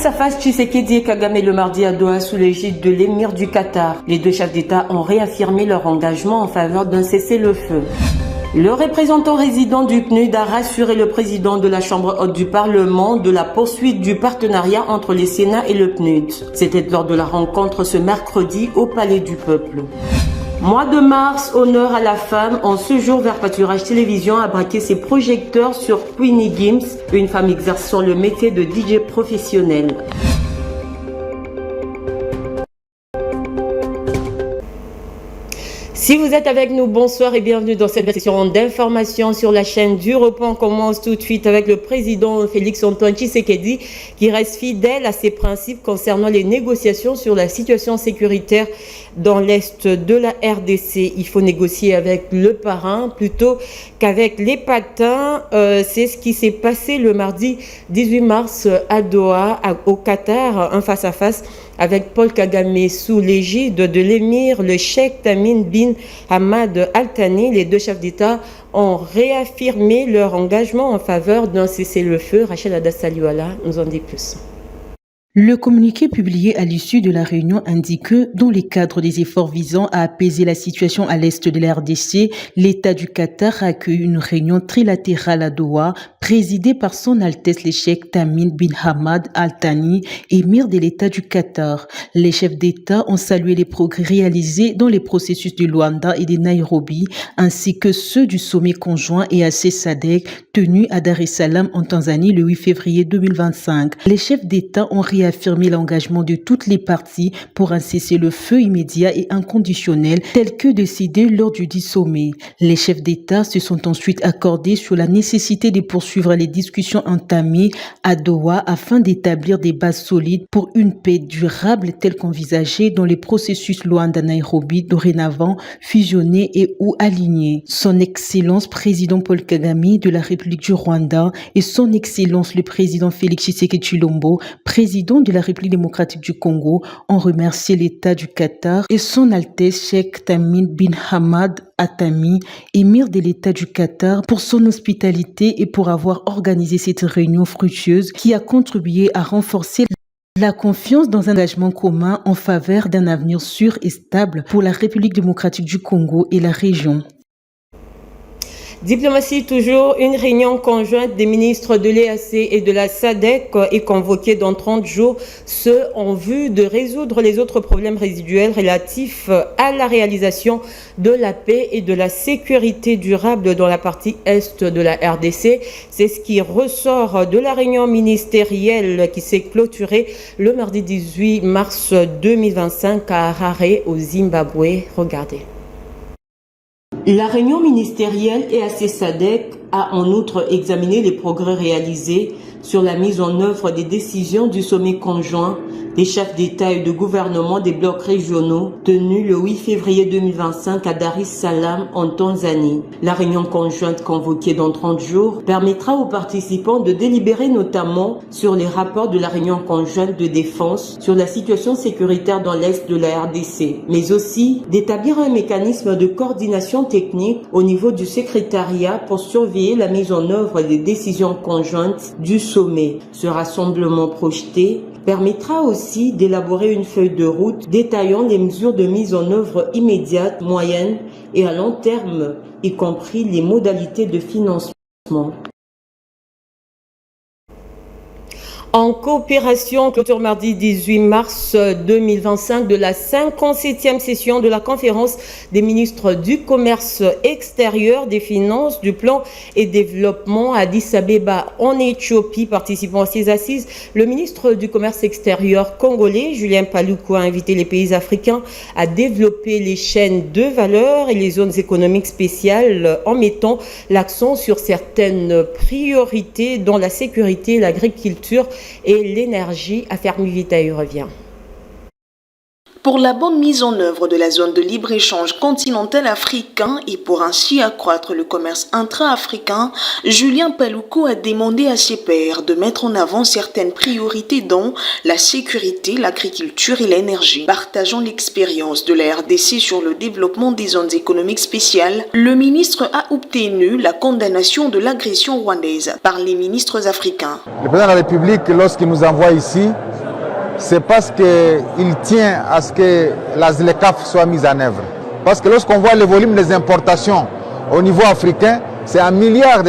Face-à-face, Tshisekedi et Kagame le mardi à Doha sous l'égide de l'émir du Qatar. Les deux chefs d'État ont réaffirmé leur engagement en faveur d'un cessez-le-feu. Le représentant résident du PNUD a rassuré le président de la Chambre haute du Parlement de la poursuite du partenariat entre les Sénats et le PNUD. C'était lors de la rencontre ce mercredi au Palais du Peuple. Mois de mars, honneur à la femme. En ce jour, Vert Pâturage Télévision a braqué ses projecteurs sur Queenie Gims, une femme exerçant le métier de DJ professionnel. Si vous êtes avec nous, bonsoir et bienvenue dans cette session d'information sur la chaîne du Repos. On commence tout de suite avec le président Félix-Antoine Tshisekedi qui reste fidèle à ses principes concernant les négociations sur la situation sécuritaire dans l'est de la RDC. Il faut négocier avec le parrain plutôt qu'avec les patins. C'est ce qui s'est passé le mardi 18 mars à Doha, au Qatar, un face-à-face avec Paul Kagame sous l'égide de l'émir, le cheikh Tamim bin Hamad Al Thani. Les deux chefs d'État ont réaffirmé leur engagement en faveur d'un cessez-le-feu. Rachel Adassaliouala nous en dit plus. Le communiqué publié à l'issue de la réunion indique que, dans le cadre des efforts visant à apaiser la situation à l'est de la RDC, l'État du Qatar a accueilli une réunion trilatérale à Doha, présidée par son Altesse le cheikh Tamim bin Hamad Al Thani, émir de l'État du Qatar. Les chefs d'État ont salué les progrès réalisés dans les processus de Luanda et de Nairobi, ainsi que ceux du sommet conjoint EAC SADC tenu à Dar es Salaam en Tanzanie le 8 février 2025. Les chefs d'État ont réaffirmé l'engagement de toutes les parties pour un cessez-le-feu immédiat et inconditionnel tel que décidé lors du dit sommet. Les chefs d'État se sont ensuite accordés sur la nécessité de poursuivre les discussions entamées à Doha afin d'établir des bases solides pour une paix durable telle qu'envisagée dans les processus Luanda-Nairobi dorénavant fusionnés et ou alignés. Son Excellence président Paul Kagame de la République du Rwanda et son Excellence le président Félix Tshisekedi Tshilombo, président de la République démocratique du Congo, ont remercié l'État du Qatar et son Altesse cheikh Tamim bin Hamad Al Thani, émir de l'État du Qatar, pour son hospitalité et pour avoir organisé cette réunion fructueuse qui a contribué à renforcer la confiance dans un engagement commun en faveur d'un avenir sûr et stable pour la République démocratique du Congo et la région. Diplomatie toujours, une réunion conjointe des ministres de l'EAC et de la SADC est convoquée dans 30 jours, ce en vue de résoudre les autres problèmes résiduels relatifs à la réalisation de la paix et de la sécurité durable dans la partie est de la RDC. C'est ce qui ressort de la réunion ministérielle qui s'est clôturée le mardi 18 mars 2025 à Harare au Zimbabwe. Regardez. La réunion ministérielle EAC SADC a en outre examiné les progrès réalisés sur la mise en œuvre des décisions du sommet conjoint des chefs d'État et de gouvernement des blocs régionaux tenu le 8 février 2025 à Dar es Salaam en Tanzanie. La réunion conjointe convoquée dans 30 jours permettra aux participants de délibérer notamment sur les rapports de la réunion conjointe de défense sur la situation sécuritaire dans l'Est de la RDC, mais aussi d'établir un mécanisme de coordination technique au niveau du secrétariat pour surveiller la mise en œuvre des décisions conjointes du sommet. Ce rassemblement projeté permettra aussi d'élaborer une feuille de route détaillant les mesures de mise en œuvre immédiate, moyenne et à long terme, y compris les modalités de financement. En coopération, clôture mardi 18 mars 2025 de la 57e session de la conférence des ministres du commerce extérieur, des finances, du plan et développement à Addis Abeba en Éthiopie. Participant à ces assises, le ministre du commerce extérieur congolais, Julien Paluku, a invité les pays africains à développer les chaînes de valeur et les zones économiques spéciales en mettant l'accent sur certaines priorités dont la sécurité, l'agriculture et l'énergie. Affaire Mivita y revient. Pour la bonne mise en œuvre de la zone de libre-échange continental africain et pour ainsi accroître le commerce intra-africain, Julien Paluku a demandé à ses pairs de mettre en avant certaines priorités dont la sécurité, l'agriculture et l'énergie. Partageant l'expérience de la RDC sur le développement des zones économiques spéciales, le ministre a obtenu la condamnation de l'agression rwandaise par les ministres africains. Le président de la République, lorsqu'il nous envoie ici, c'est parce qu'il tient à ce que la ZLECAf soit mise en œuvre. Parce que lorsqu'on voit le volume des importations au niveau africain, c'est $1 milliard.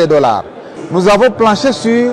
Nous avons planché sur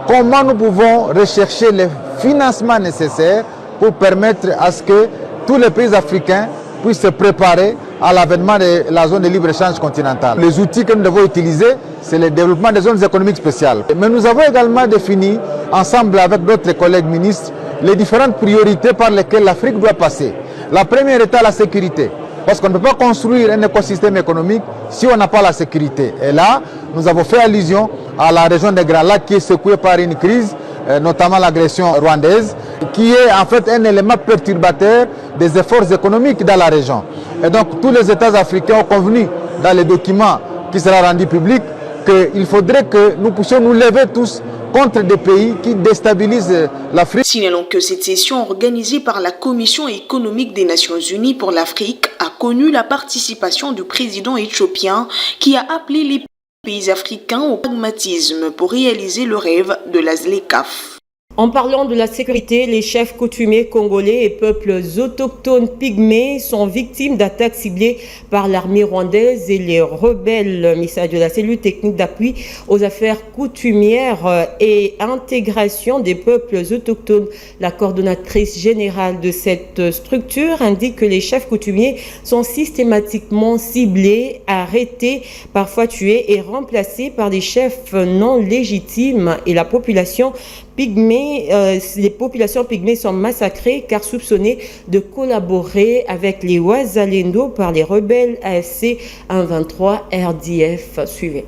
comment nous pouvons rechercher les financements nécessaires pour permettre à ce que tous les pays africains puissent se préparer à l'avènement de la zone de libre-échange continentale. Les outils que nous devons utiliser, c'est le développement des zones économiques spéciales. Mais nous avons également défini, ensemble avec d'autres collègues ministres, les différentes priorités par lesquelles l'Afrique doit passer. La première est la sécurité, parce qu'on ne peut pas construire un écosystème économique si on n'a pas la sécurité. Et là, nous avons fait allusion à la région des Grands Lacs qui est secouée par une crise, notamment l'agression rwandaise, qui est en fait un élément perturbateur des efforts économiques dans la région. Et donc tous les États africains ont convenu dans les documents qui sera rendu public qu'il faudrait que nous puissions nous lever tous contre des pays qui déstabilisent l'Afrique. Signalons que cette session organisée par la Commission économique des Nations Unies pour l'Afrique a connu la participation du président éthiopien qui a appelé les pays africains au pragmatisme pour réaliser le rêve de la ZLECAf. En parlant de la sécurité, les chefs coutumiers congolais et peuples autochtones pygmées sont victimes d'attaques ciblées par l'armée rwandaise et les rebelles. Message de la cellule technique d'appui aux affaires coutumières et intégration des peuples autochtones. La coordonnatrice générale de cette structure indique que les chefs coutumiers sont systématiquement ciblés, arrêtés, parfois tués et remplacés par des chefs non légitimes et la population les populations pygmées sont massacrées car soupçonnées de collaborer avec les Wazalendo par les rebelles AFC 123 RDF. Suivez.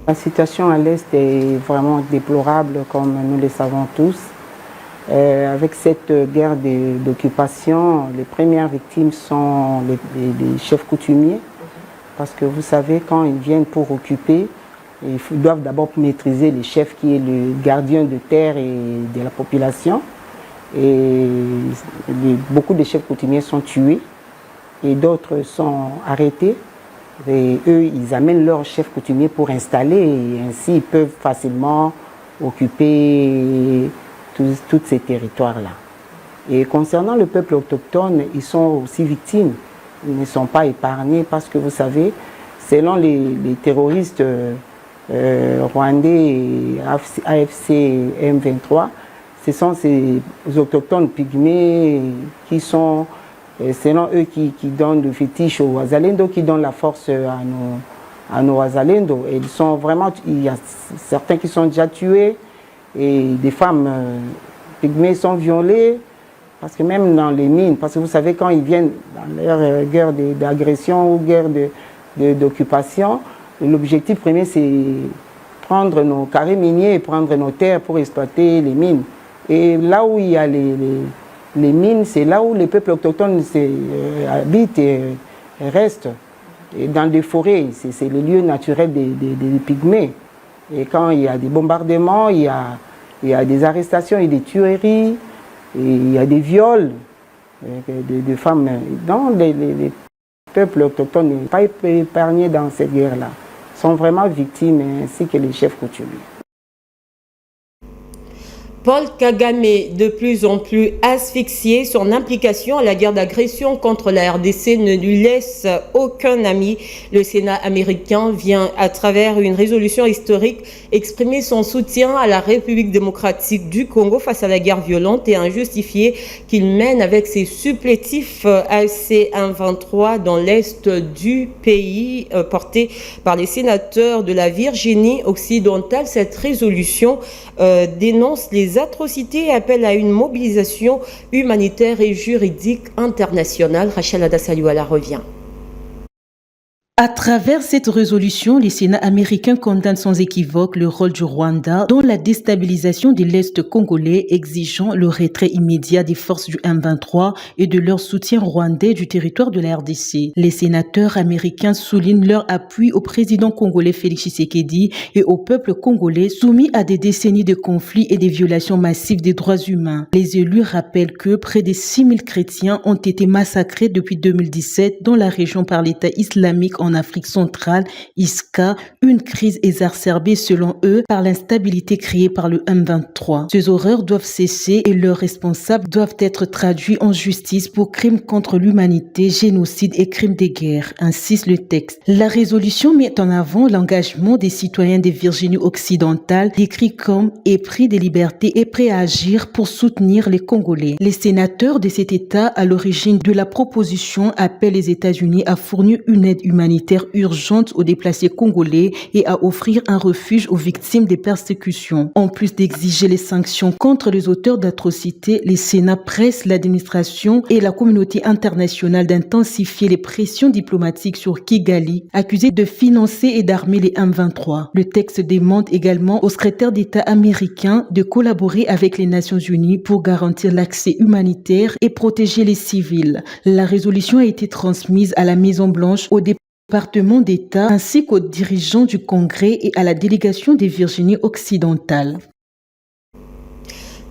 La situation à l'Est est vraiment déplorable comme nous le savons tous. Avec cette guerre d'occupation, les premières victimes sont les chefs coutumiers parce que vous savez, quand ils viennent pour occuper, ils doivent d'abord maîtriser le chef qui est le gardien de terre et de la population. Et beaucoup de chefs coutumiers sont tués et d'autres sont arrêtés. Et eux, ils amènent leurs chefs coutumiers pour installer et ainsi ils peuvent facilement occuper tous ces territoires-là. Et concernant le peuple autochtone, ils sont aussi victimes. Ils ne sont pas épargnés parce que vous savez, selon les terroristes rwandais et AFC M23, ce sont ces autochtones pygmées qui sont, selon eux, qui donnent le fétiche aux Wazalendo, qui donnent la force à nos Wazalendo. Et ils sont vraiment, il y a certains qui sont déjà tués et des femmes pygmées sont violées, parce que même dans les mines, parce que vous savez, quand ils viennent dans leur guerre d'agression ou guerre d'occupation, l'objectif premier, c'est prendre nos carrés miniers et prendre nos terres pour exploiter les mines. Et là où il y a les mines, c'est là où les peuples autochtones habitent et restent. Et dans des forêts, c'est le lieu naturel des pygmées. Et quand il y a des bombardements, il y a des arrestations et des tueries, et il y a des viols de femmes. Donc les peuples autochtones n'est pas épargnés dans cette guerre-là. Sont vraiment victimes, ainsi que les chefs coutumiers. Paul Kagame, de plus en plus asphyxié, son implication à la guerre d'agression contre la RDC ne lui laisse aucun ami. Le Sénat américain vient, à travers une résolution historique, exprimer son soutien à la République démocratique du Congo face à la guerre violente et injustifiée qu'il mène avec ses supplétifs AFC 123 dans l'est du pays, portés par les sénateurs de la Virginie occidentale. Cette résolution dénonce les atrocités et appelle à une mobilisation humanitaire et juridique internationale. Rachel Adassaliouala revient. À travers cette résolution, le Sénat américain condamne sans équivoque le rôle du Rwanda dans la déstabilisation de l'Est congolais, exigeant le retrait immédiat des forces du M23 et de leur soutien rwandais du territoire de la RDC. Les sénateurs américains soulignent leur appui au président congolais Félix Tshisekedi et au peuple congolais soumis à des décennies de conflits et des violations massives des droits humains. Les élus rappellent que près de 6000 chrétiens ont été massacrés depuis 2017 dans la région par l'État islamique en Afrique centrale, ISCA, une crise exacerbée selon eux par l'instabilité créée par le M23. Ces horreurs doivent cesser et leurs responsables doivent être traduits en justice pour crimes contre l'humanité, génocide et crimes de guerre, insiste le texte. La résolution met en avant l'engagement des citoyens des Virginie occidentales, décrits comme épris de liberté et prêts à agir pour soutenir les Congolais. Les sénateurs de cet État à l'origine de la proposition appellent les États-Unis à fournir une aide humanitaire urgente aux déplacés congolais et à offrir un refuge aux victimes des persécutions. En plus d'exiger les sanctions contre les auteurs d'atrocités, les Sénats pressent l'administration et la communauté internationale d'intensifier les pressions diplomatiques sur Kigali, accusé de financer et d'armer les M23. Le texte demande également au secrétaire d'État américain de collaborer avec les Nations Unies pour garantir l'accès humanitaire et protéger les civils. La résolution a été transmise à la Maison-Blanche au département d'État ainsi qu'aux dirigeants du Congrès et à la délégation des Virginie occidentales.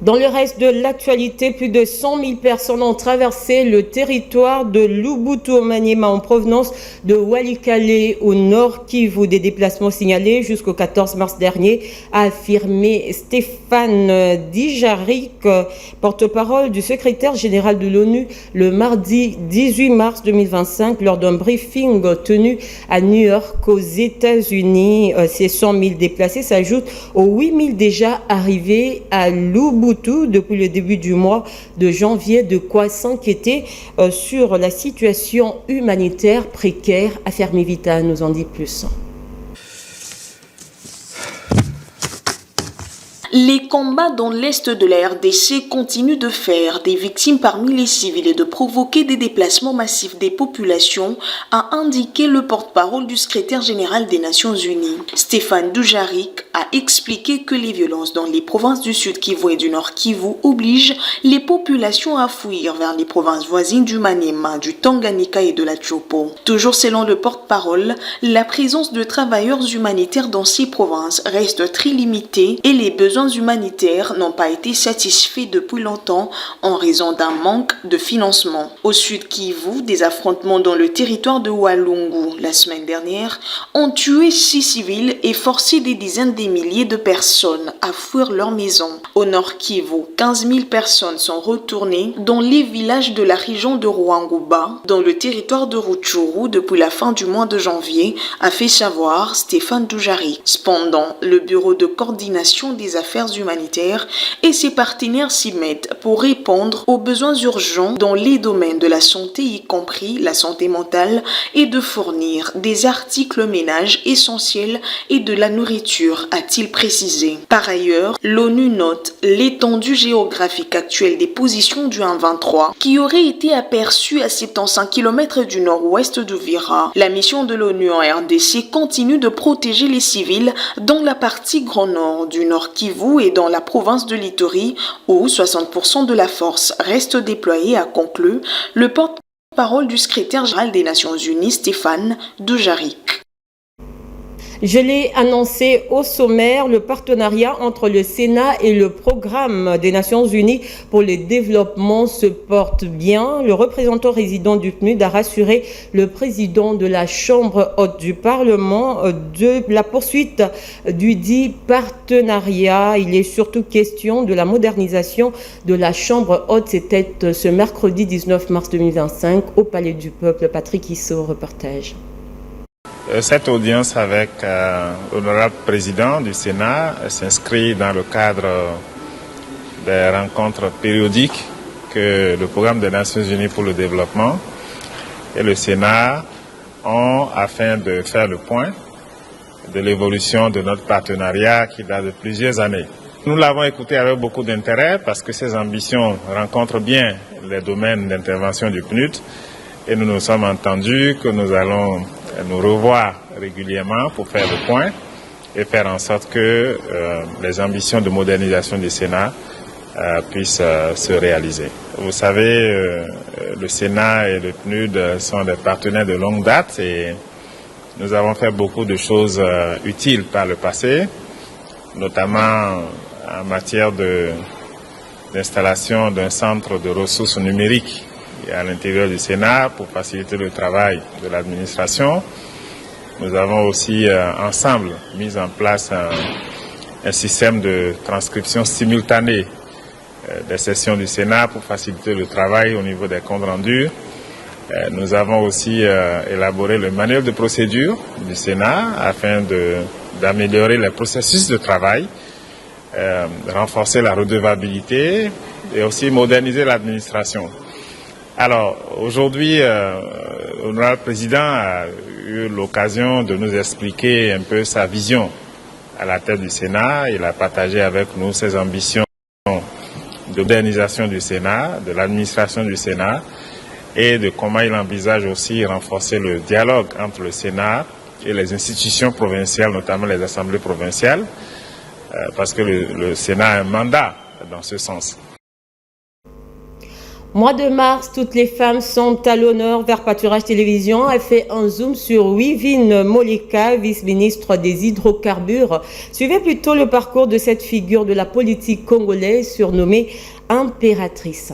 Dans le reste de l'actualité, plus de 100 000 personnes ont traversé le territoire de Lubutu au Maniema en provenance de Walikale au nord Kivu. Des déplacements signalés jusqu'au 14 mars dernier, a affirmé Stéphane Dujarric, porte-parole du secrétaire général de l'ONU, le mardi 18 mars 2025 lors d'un briefing tenu à New York aux États-Unis. Ces 100 000 déplacés s'ajoutent aux 8 000 déjà arrivés à Lubutu depuis le début du mois de janvier, de quoi s'inquiéter sur la situation humanitaire précaire. Affermi Vita nous en dit plus. Les combats dans l'est de la RDC continuent de faire des victimes parmi les civils et de provoquer des déplacements massifs des populations, a indiqué le porte-parole du secrétaire général des Nations Unies. Stéphane Dujarric a expliqué que les violences dans les provinces du Sud Kivu et du Nord Kivu obligent les populations à fuir vers les provinces voisines du Maniema, du Tanganyika et de la Tchopo. Toujours selon le porte-parole, la présence de travailleurs humanitaires dans ces provinces reste très limitée et les besoins humanitaires n'ont pas été satisfaits depuis longtemps en raison d'un manque de financement. Au Sud Kivu, des affrontements dans le territoire de Walungu la semaine dernière ont tué 6 civils et forcé des dizaines de milliers de personnes à fuir leur maison. Au Nord Kivu, 15 000 personnes sont retournées dans les villages de la région de Ruanguba, dans le territoire de Rutshuru depuis la fin du mois de janvier, a fait savoir Stéphane Dujarric. Cependant, le bureau de coordination des affaires humanitaires et ses partenaires s'y mettent pour répondre aux besoins urgents dans les domaines de la santé, y compris la santé mentale, et de fournir des articles ménage essentiels et de la nourriture, a-t-il précisé. Par ailleurs, l'ONU note l'étendue géographique actuelle des positions du M23 qui aurait été aperçue à 75 km du nord-ouest d'Uvira. La mission de l'ONU en RDC continue de protéger les civils dans la partie grand nord du Nord Kivu et dans la province de l'Ituri où 60% de la force reste déployée, a conclu le porte-parole du secrétaire général des Nations Unies, Stéphane Dujarric. Je l'ai annoncé au sommaire, le partenariat entre le Sénat et le programme des Nations Unies pour le développement se porte bien. Le représentant résident du PNUD a rassuré le président de la Chambre haute du Parlement de la poursuite du dit partenariat. Il est surtout question de la modernisation de la Chambre haute. C'était ce mercredi 19 mars 2025 au Palais du Peuple. Patrick Issot, reportage. Cette audience avec l'honorable président du Sénat s'inscrit dans le cadre des rencontres périodiques que le programme des Nations Unies pour le développement et le Sénat ont afin de faire le point de l'évolution de notre partenariat qui date de plusieurs années. Nous l'avons écouté avec beaucoup d'intérêt parce que ses ambitions rencontrent bien les domaines d'intervention du PNUD et nous nous sommes entendus que nous allons nous revoir régulièrement pour faire le point et faire en sorte que les ambitions de modernisation du Sénat puissent se réaliser. Vous savez, le Sénat et le PNUD sont des partenaires de longue date et nous avons fait beaucoup de choses utiles par le passé, notamment en matière d'installation d'un centre de ressources numériques à l'intérieur du Sénat pour faciliter le travail de l'administration. Nous avons aussi ensemble mis en place un système de transcription simultanée des sessions du Sénat pour faciliter le travail au niveau des comptes rendus. Nous avons aussi élaboré le manuel de procédure du Sénat afin d'améliorer les processus de travail, renforcer la redevabilité et aussi moderniser l'administration. Alors, aujourd'hui, l'honorable président a eu l'occasion de nous expliquer un peu sa vision à la tête du Sénat. Il a partagé avec nous ses ambitions de modernisation du Sénat, de l'administration du Sénat et de comment il envisage aussi renforcer le dialogue entre le Sénat et les institutions provinciales, notamment les assemblées provinciales, parce que le Sénat a un mandat dans ce sens. Mois de mars, toutes les femmes sont à l'honneur. Vers Pâturage Télévision a fait un zoom sur Wivine Moleka, vice-ministre des hydrocarbures. Suivez plutôt le parcours de cette figure de la politique congolaise surnommée impératrice.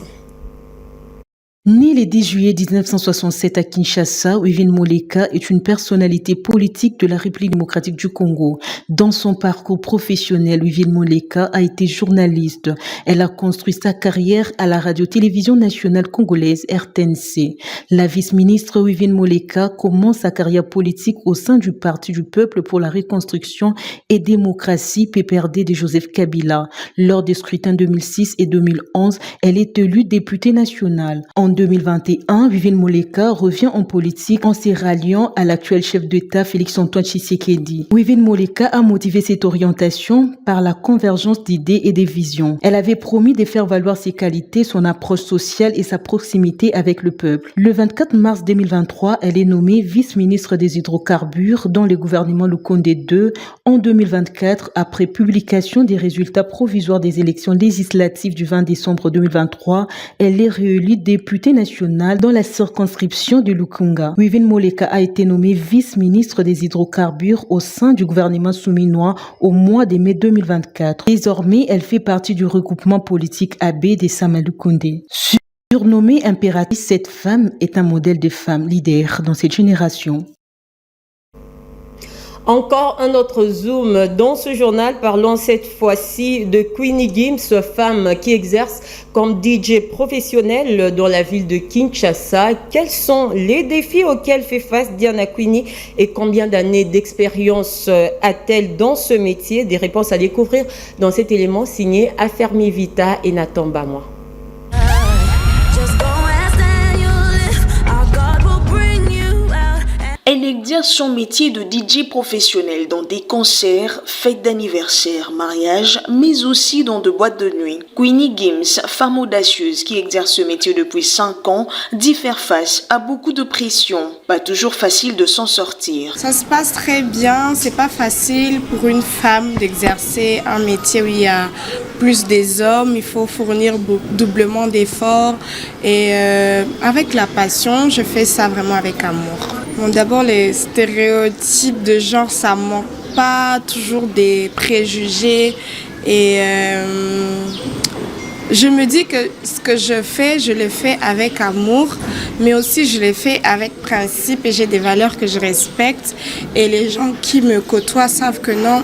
Née le 10 juillet 1967 à Kinshasa, Wivine Moleka est une personnalité politique de la République démocratique du Congo. Dans son parcours professionnel, Wivine Moleka a été journaliste. Elle a construit sa carrière à la radio-télévision nationale congolaise RTNC. La vice-ministre Wivine Moleka commence sa carrière politique au sein du Parti du Peuple pour la Reconstruction et Démocratie PPRD de Joseph Kabila. Lors des scrutins 2006 et 2011, elle est élue députée nationale. En 2021, Wivine Moleka revient en politique en se ralliant à l'actuel chef d'État Félix-Antoine Tshisekedi. Wivine Moleka a motivé cette orientation par la convergence d'idées et de visions. Elle avait promis de faire valoir ses qualités, son approche sociale et sa proximité avec le peuple. Le 24 mars 2023, elle est nommée vice-ministre des hydrocarbures dans le gouvernement Lukonde II en 2024 après publication des résultats provisoires des élections législatives du 20 décembre 2023. Elle est réélue députée nationale dans la circonscription de Lukunga. Wivine Moleka a été nommée vice-ministre des hydrocarbures au sein du gouvernement souminois au mois de mai 2024. Désormais, elle fait partie du regroupement politique AB de Samalukonde. Surnommée impératrice, cette femme est un modèle de femme leader dans cette génération. Encore un autre zoom dans ce journal, parlons cette fois-ci de Queenie Gims, femme qui exerce comme DJ professionnelle dans la ville de Kinshasa. Quels sont les défis auxquels fait face Diana Queenie et combien d'années d'expérience a-t-elle dans ce métier? Des réponses à découvrir dans cet élément signé Affermi Vita et Nathan Bamois. Elle exerce son métier de DJ professionnel dans des concerts, fêtes d'anniversaire, mariages, mais aussi dans de boîtes de nuit. Queenie Gims, femme audacieuse qui exerce ce métier depuis 5 ans, dit faire face à beaucoup de pression. Pas toujours facile de s'en sortir. Ça se passe très bien, c'est pas facile pour une femme d'exercer un métier où il y a plus des hommes, il faut fournir doublement d'efforts et avec la passion, je fais ça vraiment avec amour. Bon, d'abord, les stéréotypes de genre, ça manque pas, toujours des préjugés et je me dis que ce que je le fais avec amour, mais aussi je le fais avec principe et j'ai des valeurs que je respecte et les gens qui me côtoient savent que non.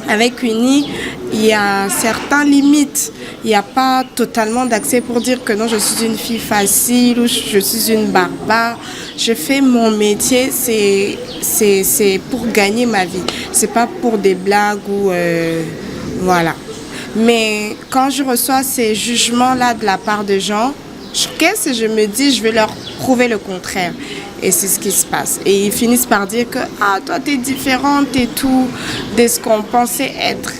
Avec Queenie, il y a certaines limites. Il n'y a pas totalement d'accès pour dire que non, je suis une fille facile ou je suis une barbare. Je fais mon métier, c'est pour gagner ma vie. C'est pas pour des blagues ou voilà. Mais quand je reçois ces jugements-là de la part de gens, je caisse et je me dis, je vais leur prouver le contraire. Et c'est ce qui se passe. Et ils finissent par dire que toi, t'es différente et tout de ce qu'on pensait être.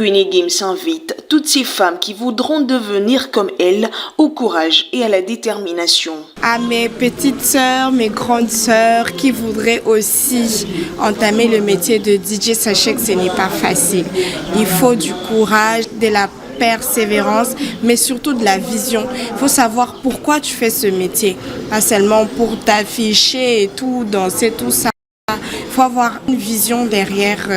Queenie Gims invite toutes ces femmes qui voudront devenir comme elle au courage et à la détermination. À mes petites sœurs, mes grandes sœurs qui voudraient aussi entamer le métier de DJ, sachez que ce n'est pas facile. Il faut du courage, de la persévérance, mais surtout de la vision. Il faut savoir pourquoi tu fais ce métier. Pas seulement pour t'afficher et tout, danser, tout ça. Il faut avoir une vision derrière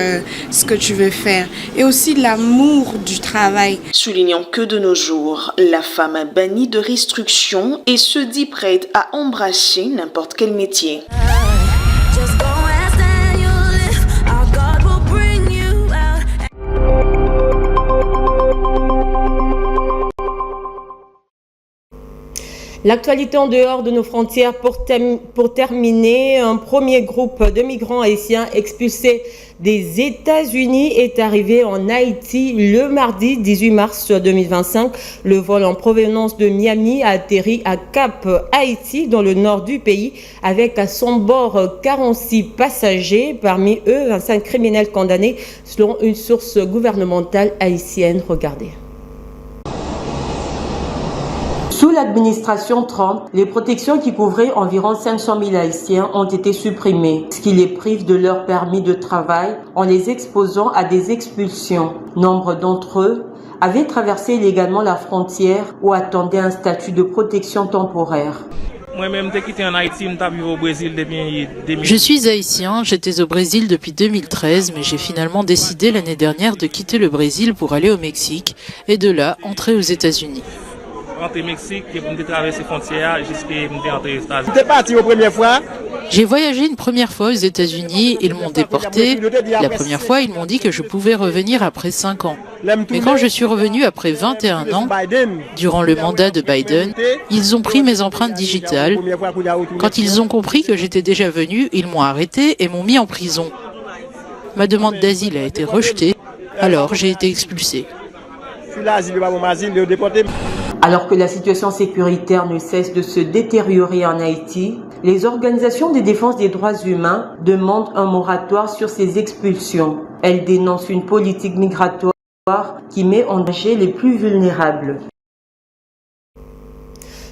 ce que tu veux faire et aussi l'amour du travail. Soulignons que de nos jours, la femme bannie de restrictions et se dit prête à embrasser n'importe quel métier. L'actualité en dehors de nos frontières pour terminer, un premier groupe de migrants haïtiens expulsés des États-Unis est arrivé en Haïti le mardi 18 mars 2025. Le vol en provenance de Miami a atterri à Cap Haïti dans le nord du pays avec à son bord 46 passagers, parmi eux 25 criminels condamnés selon une source gouvernementale haïtienne. Regardez. Sous l'administration Trump, les protections qui couvraient environ 500 000 Haïtiens ont été supprimées, ce qui les prive de leur permis de travail en les exposant à des expulsions. Nombre d'entre eux avaient traversé illégalement la frontière ou attendaient un statut de protection temporaire. Je suis haïtien, j'étais au Brésil depuis 2013, mais j'ai finalement décidé l'année dernière de quitter le Brésil pour aller au Mexique et de là entrer aux États-Unis. J'ai voyagé une première fois aux États-Unis, ils m'ont déporté. La première fois, ils m'ont dit que je pouvais revenir après 5 ans. Mais quand je suis revenu après 21 ans, durant le mandat de Biden, ils ont pris mes empreintes digitales. Quand ils ont compris que j'étais déjà venu, ils m'ont arrêté et m'ont mis en prison. Ma demande d'asile a été rejetée, alors j'ai été expulsé. Alors que la situation sécuritaire ne cesse de se détériorer en Haïti, les organisations de défense des droits humains demandent un moratoire sur ces expulsions. Elles dénoncent une politique migratoire qui met en danger les plus vulnérables.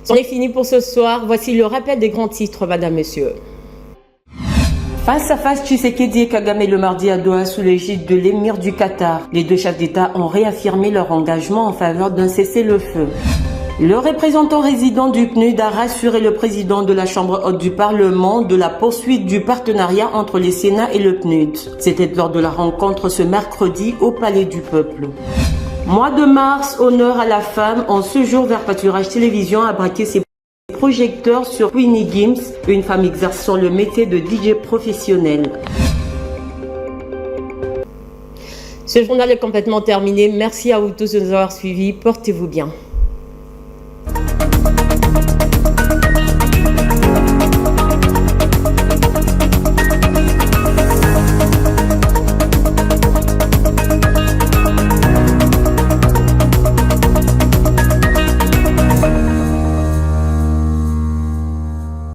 C'en est fini pour ce soir. Voici le rappel des grands titres, madame, monsieur. Face à face, Tshisekedi et Kagame le mardi à Doha sous l'égide de l'émir du Qatar. Les deux chefs d'État ont réaffirmé leur engagement en faveur d'un cessez-le-feu. Le représentant résident du PNUD a rassuré le président de la Chambre haute du Parlement de la poursuite du partenariat entre les Sénats et le PNUD. C'était lors de la rencontre ce mercredi au Palais du Peuple. Mois de mars, honneur à la femme. En ce jour, Vert Pâturage Télévision a braqué ses projecteurs sur Queenie Gims, une femme exerçant le métier de DJ professionnel. Ce journal est complètement terminé. Merci à vous tous de nous avoir suivis. Portez-vous bien.